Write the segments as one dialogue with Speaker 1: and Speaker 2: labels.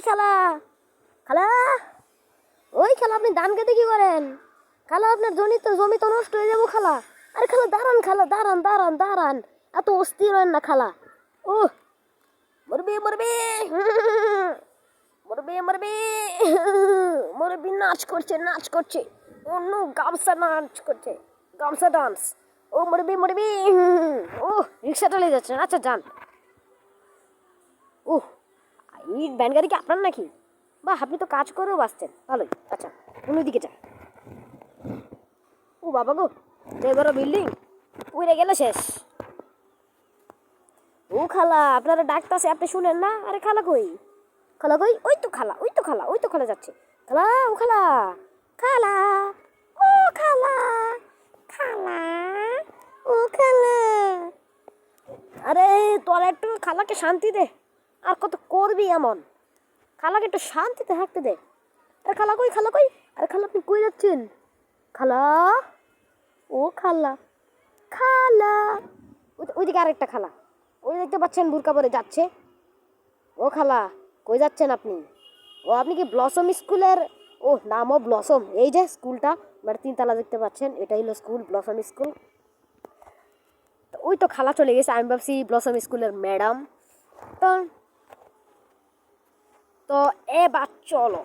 Speaker 1: খালা, খালা, ওই খালা আপনি ধান খেতে কি করেন? খালা আপনার জমি তো নষ্ট হয়ে যাবো খালা। আরে খালা দাঁড়ান, খালা দাঁড়ান দাঁড়ান দাঁড়ান, এত অস্থির হয় না খালা। ও মরবি মরবি মরবি মরবি মরবি, নাচ করছে নাচ করছে, অন্য গামছা নাচ করছে, গামছা ডান্স। ও মরবি মরবি। ও রিক্সা চলে যাচ্ছে, আচ্ছা যান। ও এই ভ্যান গাড়ি কি আপনার নাকি? বাহ, আপনি তো কাজ করেও বাঁচছেন, ভালোই। আচ্ছা অন্যদিকে যা। ও বাবা গো, যে বড় বিল্ডিং উড়ে গেলে শেষ। ও খালা আপনারা ডাকতেছে, আপনি শুনেন না? আরে খালা কই, খালা কই? ওই তো খালা, ওই তো খালা, ওই তো খালা যাচ্ছে। খালা, ও খালা, খালা, ও খালা, খালা, ও খালা। আরে তোরা একটু খালাকে শান্তি দে, আর কত করবি এমন? খালাকে একটু শান্তিতে থাকতে দে। আরে খালা কই, খালা কই? আরে খালা আপনি কই যাচ্ছেন? খালা, ও খালা, খালা। ওইদিকে আরেকটা খালা, ওই দেখতে পাচ্ছেন বুরকা পরে যাচ্ছে। ও খালা কই যাচ্ছেন আপনি? ও আপনি কি ব্লসম স্কুলের? ও নামও ব্লসম, এই যে স্কুলটা মানে 3 তলা দেখতে পাচ্ছেন, এটাই হলো স্কুল, ব্লসম স্কুল। ওই তো খালা চলে গেছে, আমি ভাবছি ব্লসম স্কুলের ম্যাডাম। তো তো এবার চলো।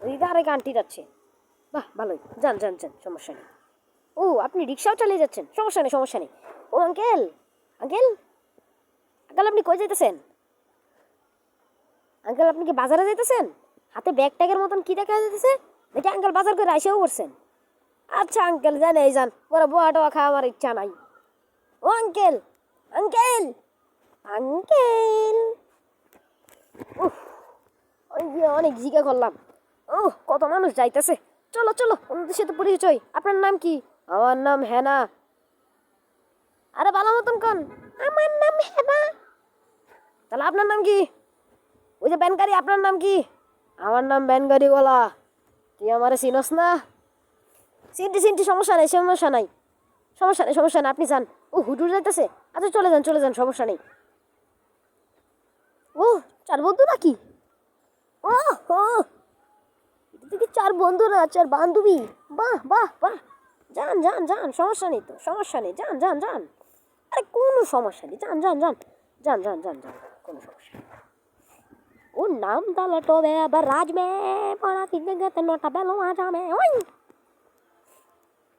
Speaker 1: ওই আরেক আন্টি যাচ্ছে, বাহ ভালোই, যান যান যান, সমস্যা নেই। ও আপনি রিক্সাও চালিয়ে যাচ্ছেন, সমস্যা নেই সমস্যা নেই। ও আঙ্কেল, আঙ্কেল, আঙ্কেল আপনি কই যাইতেছেন? আঙ্কেল আপনি কি বাজারে যাইতেছেন? হাতে ব্যাগ ট্যাগের মতন কি দেখা যাইতেছে? দেখি আঙ্কেল বাজার করে আইসাও করছেন। আচ্ছা আঙ্কেল যান, এই যান, পরে বোয়া টোয়া খাওয়া আমার ইচ্ছা নাই। ও আঙ্কেল, আঙ্কেল, আঙ্কেল। উফ, অনেক জিজ্ঞা করলাম। ও কত মানুষ যাইতেছে, চলো চলো ওনাদের সাথে পরিচয়। আপনার নাম কি? আমার নাম হেনা। আরে ভালো মতন কন, আমার নাম হেনা। তাহলে আপনার নাম কি? ওই যে ব্যানগাড়ি, আপনার নাম কি? আমার নাম ব্যানগাড়িওয়ালা। তুই আমারে চিনস না? চিনটি চিনটি, সমস্যা নেই সমস্যা নাই, সমস্যা নেই সমস্যা নেই, আপনি যান। ও হুটুর যাইতেছে, আচ্ছা চলে যান চলে যান, সমস্যা নেই। ও 4 বন্ধু নাকি? ও ও, এটা থেকে 4 বন্ধু না, 4 বান্ধবী। বাহ বাহ বাহ, যান যান যান, সমস্যা নেই তো, সমস্যা নেই, যান যান যান। আরে কোনো সমস্যা নেই, যান যান যান, যান যান যান যান, কোনো সমস্যা নেই। ওর নাম তালা টোবে আবার রাজ মে পড়া তিনটে গেতে নটা বেলো আজ আমি ওই।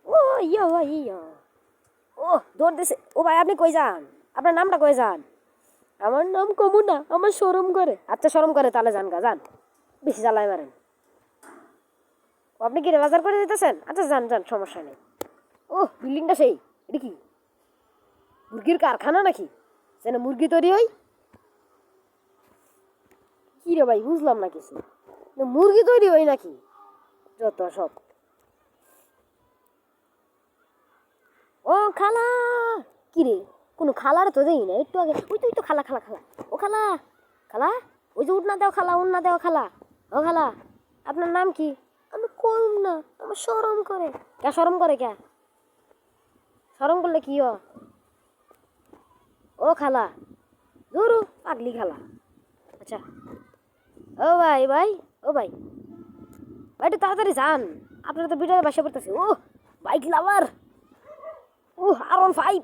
Speaker 1: ও ইয়ো ইয়ো, ও দৌড় দিছে। ও ভাই আপনি কই যান? আপনার নামটা কই যান? আমার নাম কমু না, আমার শরম করে। আচ্ছা শরম করে, তাহলে যান গা, যান, বেশি জ্বালায় মারেন। ও আপনি কি বাজার করে দিতেছেন? আচ্ছা যান যান, সমস্যা নেই। ও বিল্ডিংটা সেই, এটা কি মুরগির কারখানা নাকি? যেন মুরগি তৈরি হয়। কি রে ভাই, বুঝলাম না কিছু। মুরগি তৈরি হয় নাকি? যত সব। ও খালা, কি রে, কোনো খালার তো দেই না একটু আগে। ওই তো খালা খালা খালা, ও খালা, খালা, ওই যে উঠনা দেও খালা, উঠনা দেও খালা। ও খালা আপনার নাম কি? আমি কম না, আমার শরম করে। কে শরম করে কে? শরম করলে কি হয়? ও খালা, ধরু পাগলি খালা। আচ্ছা ও ভাই ভাই, ও ভাই, ভাই একটু তাড়াতাড়ি যান, আপনারা তো ভিডিও বাসা পড়তেছে। ও বাইক লাভার, ও R15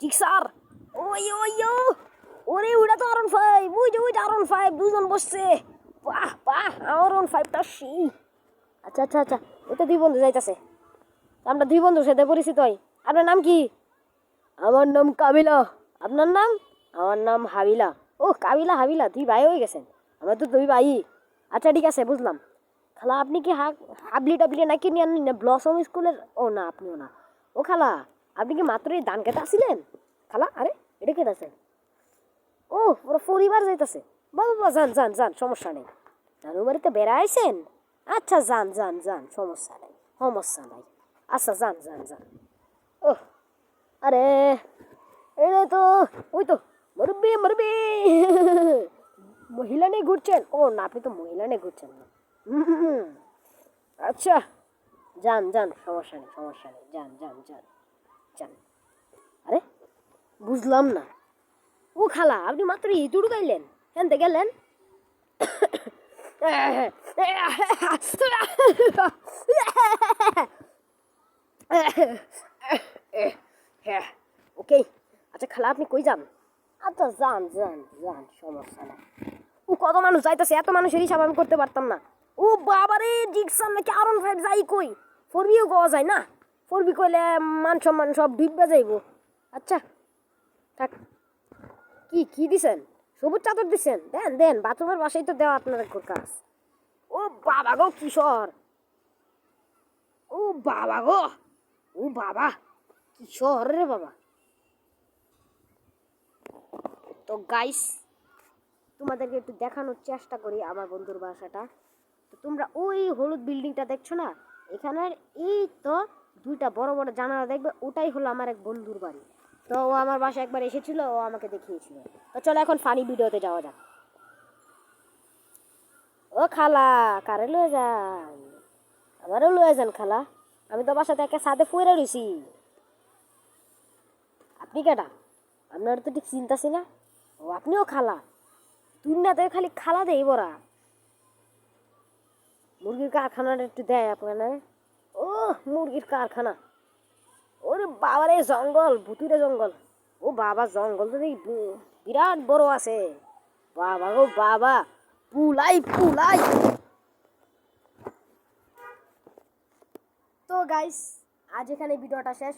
Speaker 1: জিক্সার। ওই ওই ও, ওরে ওটা তো R15, ওই যে ওইটা R15, দুজন বসছে। বাহ বাহ, R15টা সেই। আচ্ছা আচ্ছা আচ্ছা, ওটা 2 বন্ধু যাইতেছে, আমরা 2 বন্ধুর সাথে পরিচিত হই। আপনার নাম কি? আমার নাম কাবিলা। আপনার নাম? আমার নাম হাবিলা। ও কাবিলা হাবিলা, 2 ভাই হয়ে গেছেন, আমরা তো 2 ভাই। আচ্ছা ঠিক আছে, বুঝলাম। খালা আপনি কি হাবলি টাবলি নাকি নিয়ে না ব্লসম স্কুলের? ও না আপনিও না। ও খালা আপনি কি মাত্র এই ধান খেতে আসছিলেন? খালা আরে এটা কে আছে? ও ওরা পরিবার যাইতেছে। বাবা বাবা, যান যান যান, সমস্যা নেই। নানু বাড়িতে বেড়াইছেন? আচ্ছা যান যান যান, সমস্যা নেই সমস্যা নাই। আচ্ছা যান যান যান। ও আরে এটা তো, ওই তো মুরব্বি মুরব্বি, মহিলা নিয়ে ঘুরছেন? ও না, আপনি তো মহিলা নিয়ে ঘুরছেন না। আচ্ছা যান যান, সমস্যা নেই সমস্যা নেই, যান যান যান যান। আরে বুঝলাম না। ও খালা আপনি মাত্র ইঁদুর গাইলেন, কেনতে গেলেন? ওকে, আচ্ছা খালা আপনি কই যান? আচ্ছা যান যান যান, সমস্যা নাই। ও কত মানুষ যাইতেছে, এত মানুষের হিসাব আমি করতে পারতাম না। ও বাবারে, জিক্সার নাকি আরন ফাইভ যাই কই, ফোরবিও পাওয়া যায় না। ফোরবি কইলে মান সম্মান সব ডিব্বা যাইব। আচ্ছা থাক। কি কি দিছেন? সবুজ চাদর দিছেন? দেন দেন, বাথরুমের বাসায় তো দেওয়া আপনার কাজ। ও বাবা গো কিশোর, ও বাবা গো, ও বাবা কিশোর রে বাবা। তো গাইস, তোমাদেরকে একটু দেখানোর চেষ্টা করি আমার বন্ধুর বাসাটা। তো তোমরা ওই হলুদ বিল্ডিংটা দেখছো না, এখানের এই তো দুইটা বড় বড় জানালা দেখবে, ওটাই হলো আমার এক বন্ধুর বাড়ি। তো ও আমার বাসায় একবার এসেছিল, ও আমাকে দেখিয়েছিল। তো চলো এখন ফানি ভিডিওতে যাওয়া যাক। ও খালা, কারে লয়ে যান? আমারও লয়ে যান খালা, আমি তো বাসাতে একা ছাদে পড়ে রইছি। আপনি কেডা? আপনার তো ঠিক চিন্তাছি না। ও আপনিও খালা? তুই না তো খালি খালা দেই বড়া। মুরগির কারখানাটা একটু দেয় আপনার। ও মুরগির কারখানা, ওরে বাবারে জঙ্গল, ভুতুরে জঙ্গল। ও বাবা, জঙ্গল তো দেখি বিরাট বড় আছে। বাবা গো বাবা, পুলাই পুলাই। তো গাইস, আজ এখানে ভিডিওটা শেষ।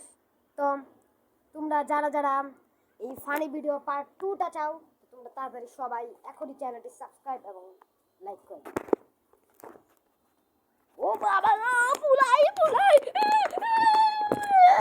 Speaker 1: তো তোমরা যারা যারা এই ফানি ভিডিও পার্ট 2টা চাও, তোমরা তাড়াতাড়ি সবাই এখনই চ্যানেলটি সাবস্ক্রাইব এবং লাইক করো। ও বাবা গো, পুলাই পুলাই।